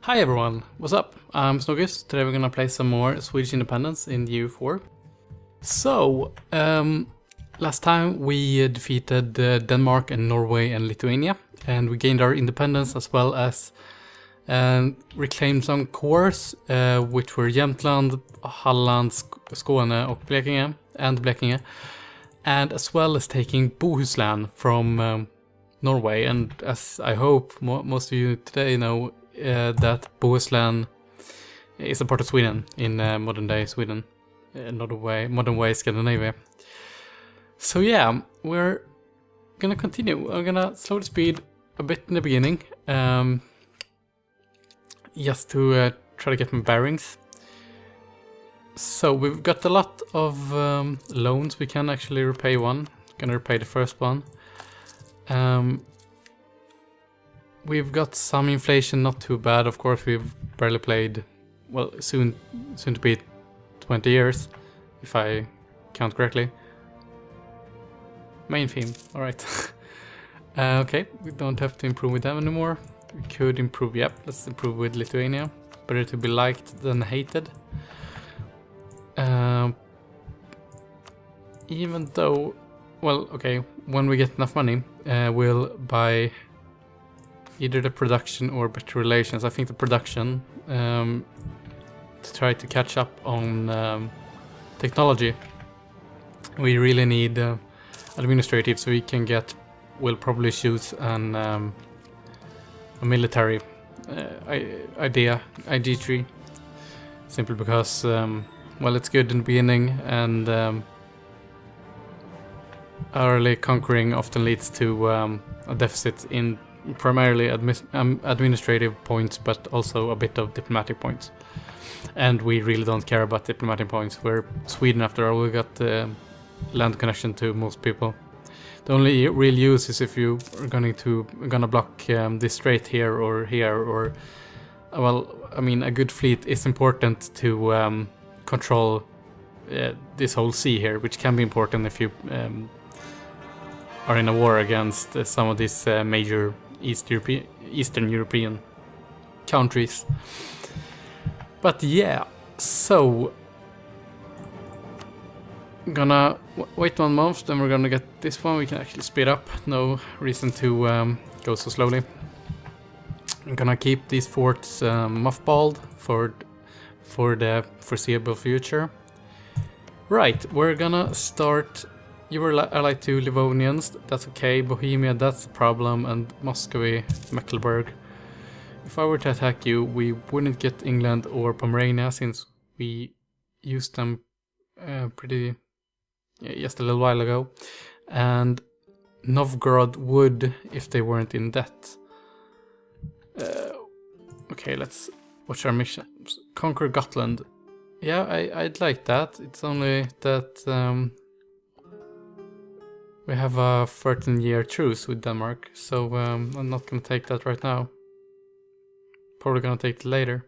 Hi everyone, what's up? I'm Snokus. Today we're gonna play some more Swedish independence in the EU4. So, last time we defeated Denmark and Norway and Lithuania, and we gained our independence as well as reclaimed some cores, which were Jämtland, Halland, Skåne och Blekinge, and as well as taking Bohuslän from Norway. And as I hope most of you today know, that Bohuslän is a part of Sweden in modern day Sweden, modern way Scandinavia. So yeah, we're gonna continue. I'm gonna slow the speed a bit in the beginning, just to try to get my bearings. So we've got a lot of loans. We can actually repay one. Gonna repay the first one. We've got some inflation, not too bad. Of course, we've barely played, well, soon to be 20 years, if I count correctly. Main theme, alright. Okay, we don't have to improve with them anymore. We could improve, yep, let's improve with Lithuania. Better to be liked than hated. Even though, well, okay, when we get enough money, we'll buy either the production or better relations. I think the production, to try to catch up on technology. We really need administrative, so we can get, we'll probably choose a military idea, IG3, simply because, well, it's good in the beginning, and early conquering often leads to a deficit in primarily administrative points, but also a bit of diplomatic points. And we really don't care about diplomatic points. We're Sweden after all. We got land connection to most people. The only real use is if you are gonna block this strait here, or well, I mean, a good fleet is important to control this whole sea here, which can be important if you are in a war against some of these major Eastern European countries. But yeah, so gonna wait 1 month, then we're gonna get this one. We can actually speed up, no reason to go so slowly. I'm gonna keep these forts mothballed for the foreseeable future. Right, we're gonna start. You were allied to Livonians, that's okay. Bohemia, that's a problem, and Muscovy, Mecklenburg. If I were to attack you, we wouldn't get England or Pomerania, since we used them just a little while ago. And Novgorod would, if they weren't in debt. Okay, let's watch our mission. Conquer Gotland. Yeah, I'd like that. It's only that we have a 13-year truce with Denmark, so I'm not gonna take that right now. Probably gonna take it later.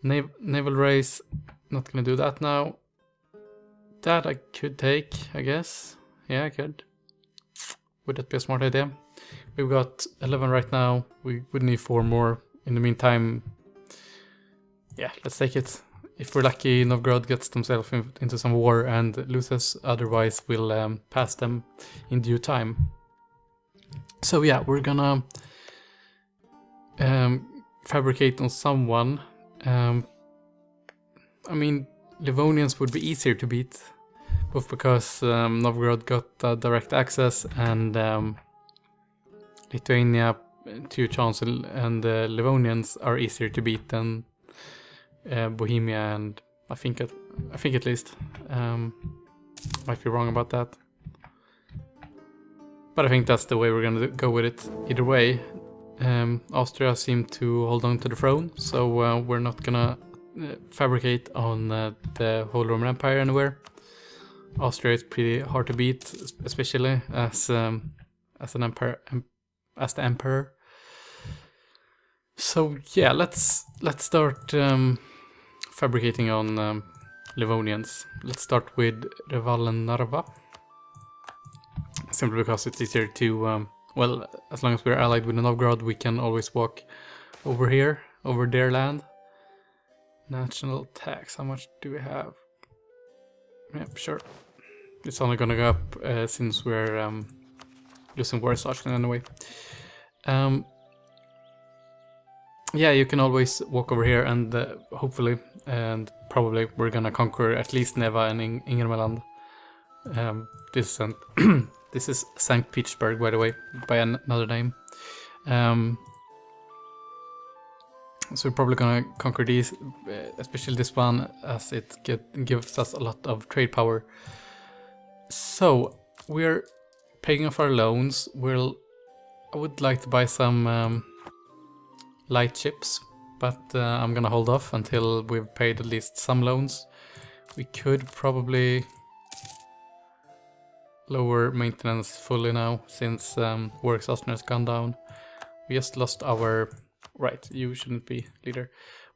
Naval race, not gonna do that now. That I could take, I guess. Yeah, I could. Would that be a smart idea? We've got 11 right now. We would need 4 more. In the meantime, yeah, let's take it. If we're lucky, Novgorod gets themselves into some war and loses. Otherwise, we'll pass them in due time. So yeah, we're gonna fabricate on someone. I mean, Livonians would be easier to beat, both because Novgorod got direct access, and Lithuania, to Chancellor, and Livonians are easier to beat than Bohemia, and I think at least. Might be wrong about that, but I think that's the way we're gonna go with it. Either way, Austria seemed to hold on to the throne, so we're not gonna fabricate on the whole Roman Empire anywhere. Austria is pretty hard to beat, especially as an emperor, as the emperor. So yeah, let's start fabricating on Livonians. Let's start with Revalenarva, simply because it's easier to well, as long as we're allied with Novgorod, we can always walk over here over their land. National tax, how much do we have? Yep, sure. It's only gonna go up since we're losing war exhaustion anyway. Yeah, you can always walk over here and hopefully and probably we're gonna conquer at least Neva and Ingermanland. This is St. Petersburg, by the way, by another name. So we're probably gonna conquer these, especially this one, as it gives us a lot of trade power. So we're paying off our loans. I would like to buy some light ships, but I'm gonna hold off until we've paid at least some loans. We could probably lower maintenance fully now, since war exhaustion has gone down. We just lost our... Right, you shouldn't be leader.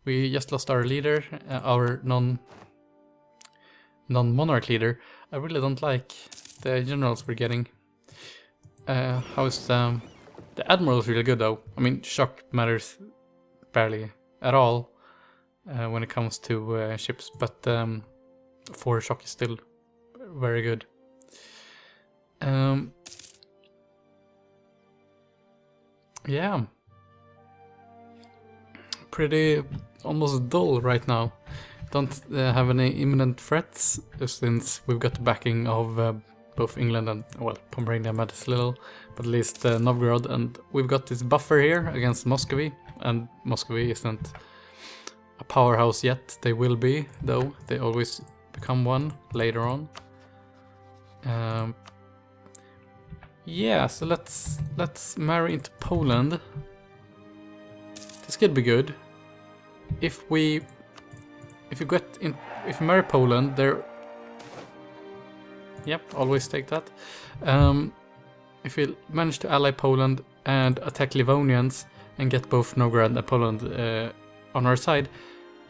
We just lost our leader, our non-monarch leader. I really don't like the generals we're getting. How's the admiral is really good though. I mean, shock matters barely at all when it comes to ships, but 4 shock is still very good. Yeah. Pretty almost dull right now. Don't have any imminent threats since we've got the backing of both England and, well, Pomerania matters little, but at least Novgorod, and we've got this buffer here against Muscovy, and Muscovy isn't a powerhouse yet. They will be, though. They always become one later on. Yeah, so let's marry into Poland. This could be good. If we marry Poland, there. Yep, always take that. If we manage to ally Poland and attack Livonians and get both Novgorod and Poland on our side,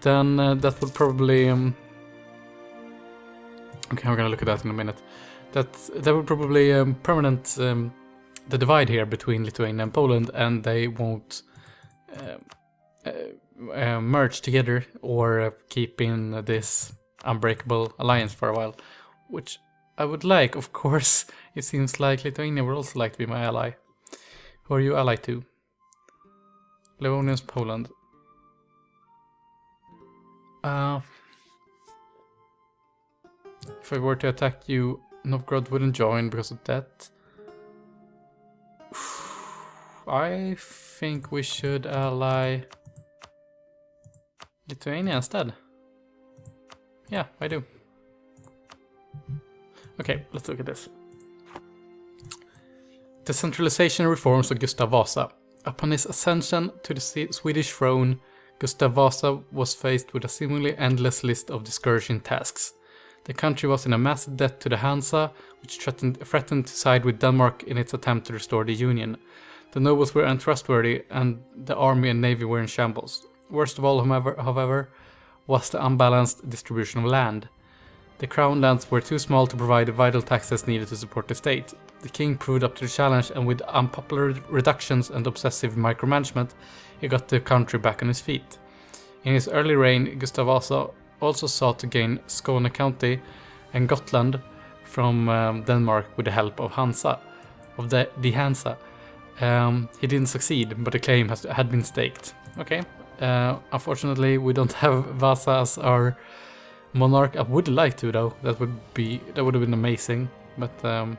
then that would probably. Okay, we're gonna look at that in a minute. That would probably permanent the divide here between Lithuania and Poland, and they won't merge together or keep in this unbreakable alliance for a while, which I would like, of course. It seems like Lithuania would also like to be my ally. Who are you allied to? Livonians, Poland. If I were to attack you, Novgorod wouldn't join because of that. I think we should ally Lithuania instead. Yeah, I do. Okay, let's look at this. Decentralization reforms of Gustav Vasa. Upon his ascension to the Swedish throne, Gustav Vasa was faced with a seemingly endless list of discouraging tasks. The country was in a massive debt to the Hansa, which threatened to side with Denmark in its attempt to restore the Union. The nobles were untrustworthy, and the army and navy were in shambles. Worst of all, however, was the unbalanced distribution of land. The crown lands were too small to provide the vital taxes needed to support the state. The king proved up to the challenge, and with unpopular reductions and obsessive micromanagement, he got the country back on his feet. In his early reign, Gustav Vasa also sought to gain Skåne County and Gotland from Denmark with the help of the Hansa. He didn't succeed, but the claim had been staked. Okay. Unfortunately, we don't have Vasa as our monarch. I would like to, though. That would have been amazing. But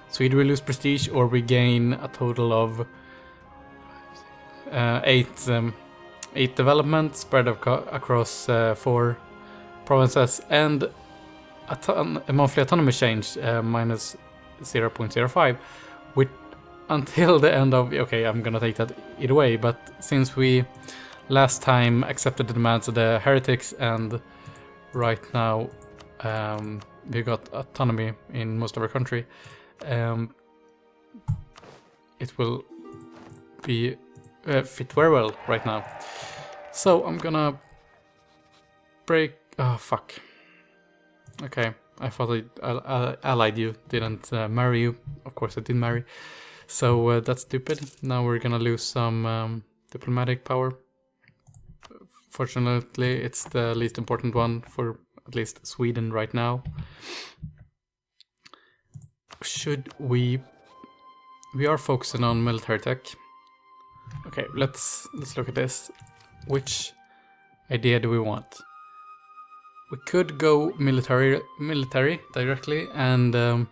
so either we lose prestige or we gain a total of 8 development spread across 4 provinces and a monthly autonomy change minus 0.05, which until the end of... Okay, I'm gonna take that either way, but since we last time accepted the demands of the heretics and right now we got autonomy in most of our country, it will be fit very well right now. So I'm gonna break... Oh, fuck. Okay, I thought I allied you, didn't marry you. Of course I did marry. So that's stupid. Now we're gonna lose some diplomatic power. Fortunately, it's the least important one for at least Sweden right now. Should we are focusing on military tech. Okay, let's look at this. Which idea do we want? We could go military directly and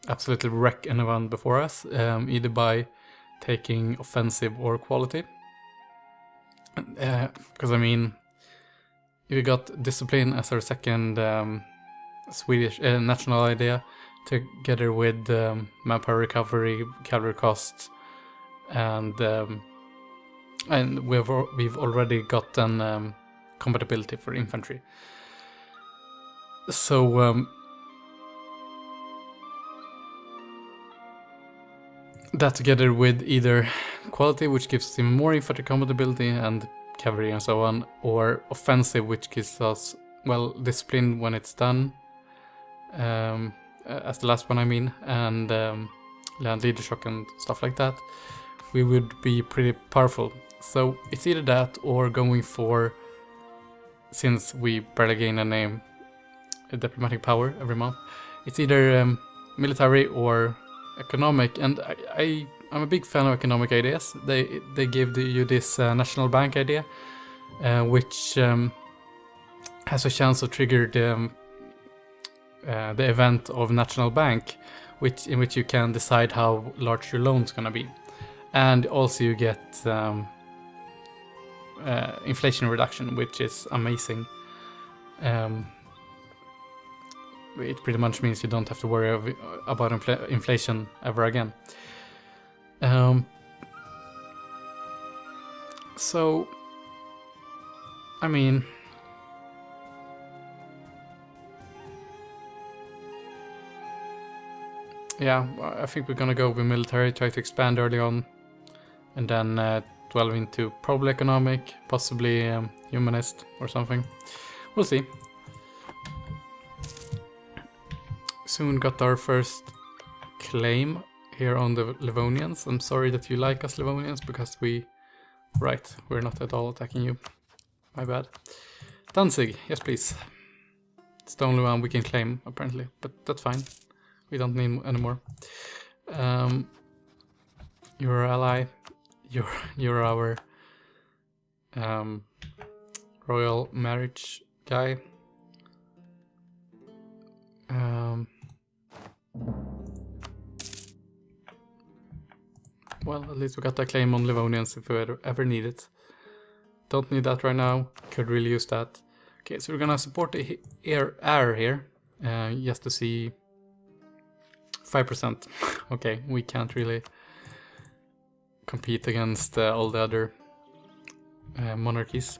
absolutely wreck anyone before us, either by taking offensive or quality. Because I mean, if we got discipline as our second Swedish national idea, together with manpower recovery, cavalry costs, and we've already gotten compatibility for infantry. So that together with either quality, which gives us even more infantry compatibility and cavalry and so on, or offensive, which gives us, well, discipline when it's done, as the last one I mean, and land leader shock and stuff like that, we would be pretty powerful. So it's either that or going for, since we barely gain a diplomatic power every month, it's either military or economic. And I'm a big fan of economic ideas. They give you this national bank idea, which has a chance to trigger the event of national bank, in which you can decide how large your loan's gonna be, and also you get inflation reduction, which is amazing. It pretty much means you don't have to worry about inflation ever again. So, I mean, yeah, I think we're gonna go with military, try to expand early on, and then delve into probably economic, possibly humanist or something. We'll see. Soon got our first claim here on the Livonians. I'm sorry that you like us Livonians, because we're not at all attacking you. My bad. Danzig, yes please. It's the only one we can claim apparently, but that's fine. We don't need any more. You're our ally. You're our royal marriage guy. Well, at least we got that claim on Livonians if we ever need it. Don't need that right now. Could really use that. Okay, so we're gonna support the air here, just to see 5%. Okay, we can't really compete against all the other monarchies.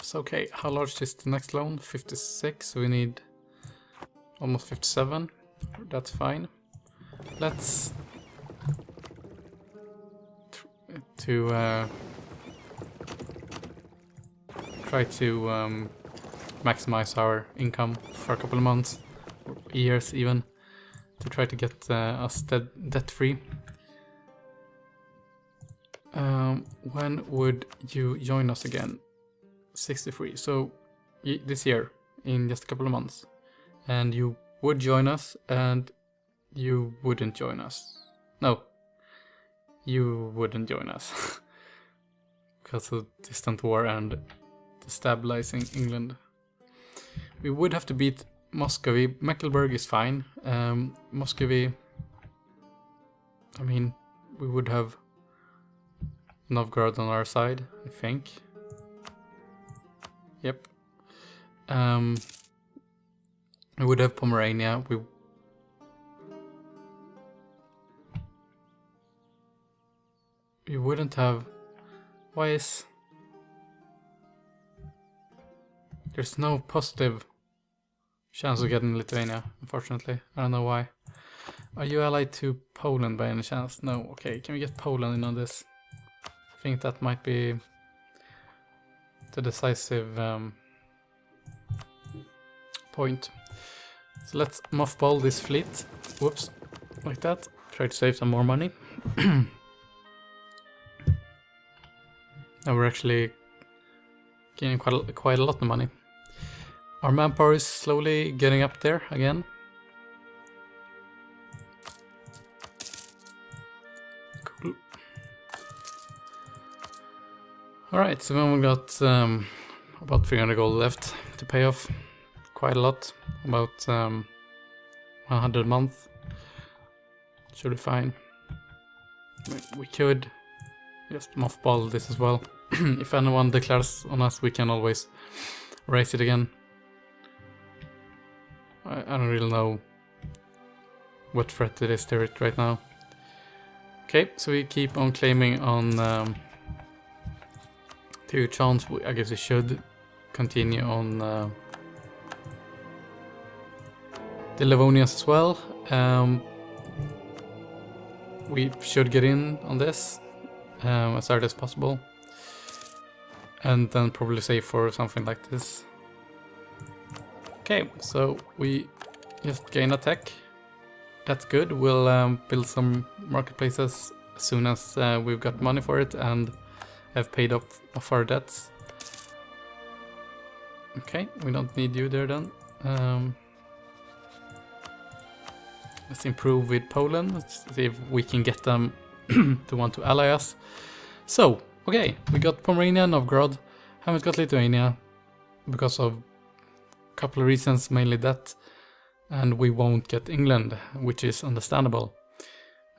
So okay, how large is the next loan? 56, so we need almost 57. That's fine. Let's try to maximize our income for a couple of months, or years even, to try to get us debt-free. When would you join us again? 63. So this year, in just a couple of months. And you would join us, and you wouldn't join us. No, you wouldn't join us. Because of distant war and destabilizing England. We would have to beat Muscovy. Mecklenburg is fine. Muscovy, I mean, we would have Novgorod on our side, I think. Yep. We would have Pomerania. We wouldn't have... Why is... There's no positive chance of getting Lithuania, unfortunately. I don't know why. Are you allied to Poland by any chance? No. Okay, can we get Poland in on this? I think that might be the decisive point. So let's mothball this fleet. Whoops. Like that. Try to save some more money. And we're actually gaining quite a lot of money. Our manpower is slowly getting up there again. Cool. Alright, so then we got about 300 gold left to pay off. Quite a lot. About 100 a month. Should be fine. We could just mothball this as well. If anyone declares on us, we can always raise it again. I don't really know what threat it is to it right now. Okay, so we keep on claiming on 2 chance. I guess we should continue on the Livonians as well. We should get in on this as early as possible. And then probably save for something like this. Okay, so we just gain attack. That's good. We'll build some marketplaces as soon as we've got money for it and have paid off our debts. Okay, we don't need you there then. Let's improve with Poland. Let's see if we can get them to want to ally us. So, okay, we got Pomerania, Novgorod. Haven't got Lithuania because of a couple of reasons, mainly that. And we won't get England, which is understandable.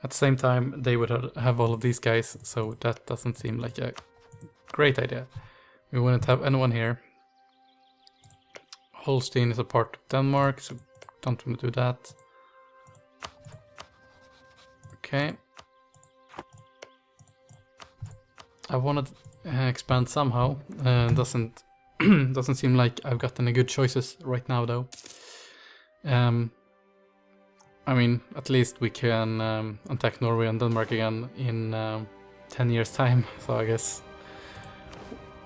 At the same time, they would have all of these guys, so that doesn't seem like a great idea. We wouldn't have anyone here. Holstein is a part of Denmark, so don't want to do that. Okay. I want to expand somehow. Doesn't seem like I've got any good choices right now, though. I mean, at least we can attack Norway and Denmark again in 10 years' time. So I guess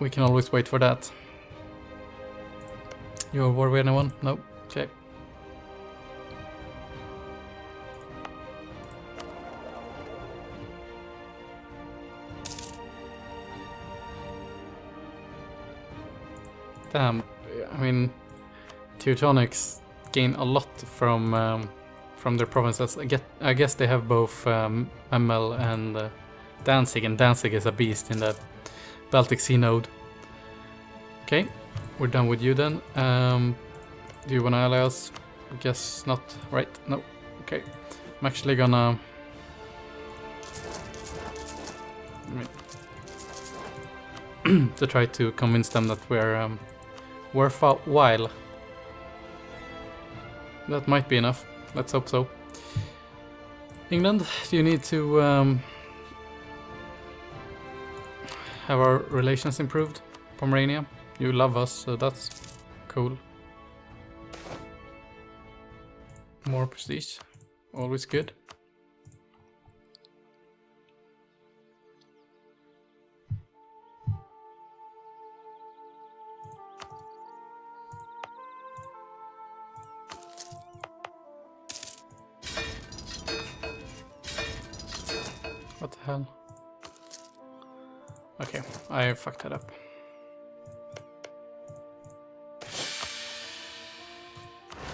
we can always wait for that. You're war with anyone? No. Okay. Damn, I mean, Teutonics gain a lot from their provinces. I guess they have both Memel and Danzig, and Danzig is a beast in the Baltic Sea node. Okay, we're done with you then. Do you want to ally us? I guess not, right? No. Okay, I'm actually gonna... to try to convince them that we're worthwhile. That might be enough. Let's hope so. England, do you need to have our relations improved? Pomerania, you love us, so that's cool. More prestige, always good. What the hell? Okay, I fucked that up.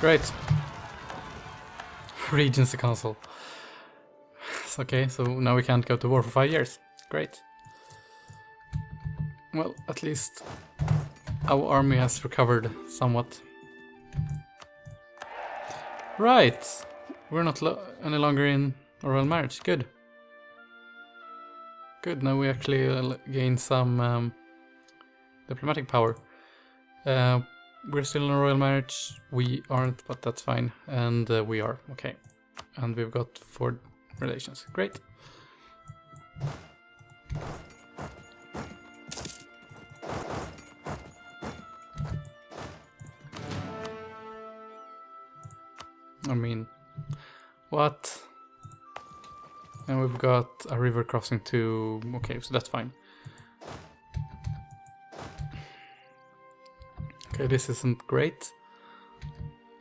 Great. Regency Council. Okay, so now we can't go to war for 5 years. Great. Well, at least our army has recovered somewhat. Right. We're not any longer in a royal marriage. Good. Good, now we actually gain some diplomatic power. We're still in a royal marriage. We aren't, but that's fine. And we are. Okay. And we've got 4 relations. Great. I mean, what? And we've got a river crossing too. Okay, so that's fine. Okay, this isn't great.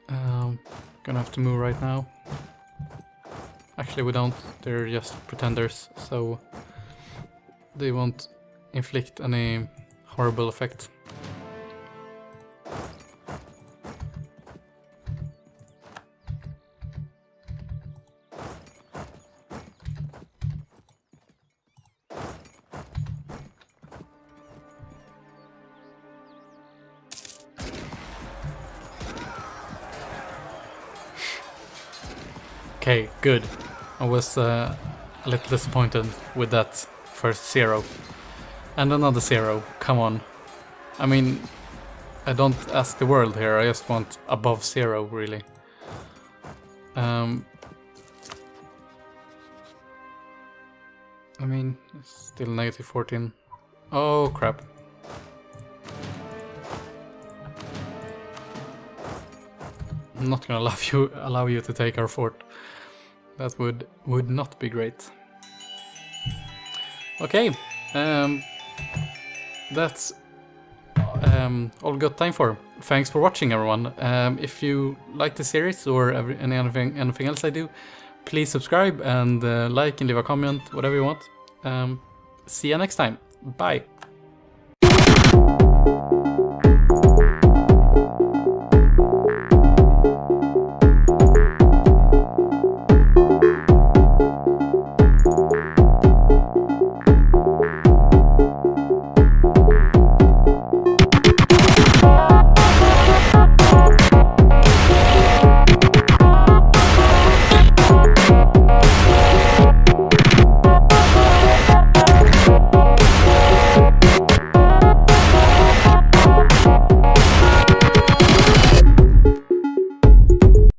Gonna have to move right now. Actually, we don't. They're just pretenders, so they won't inflict any horrible effect. Okay, good. I was a little disappointed with that first 0. And another 0, come on. I mean, I don't ask the world here, I just want above 0, really. I mean, it's still negative 14. Oh, crap. I'm not gonna allow you to take our fort. That would not be great. Okay, that's all we got time for. Thanks for watching, everyone. If you like the series or anything else I do, please subscribe and like and leave a comment, whatever you want. See you next time. Bye.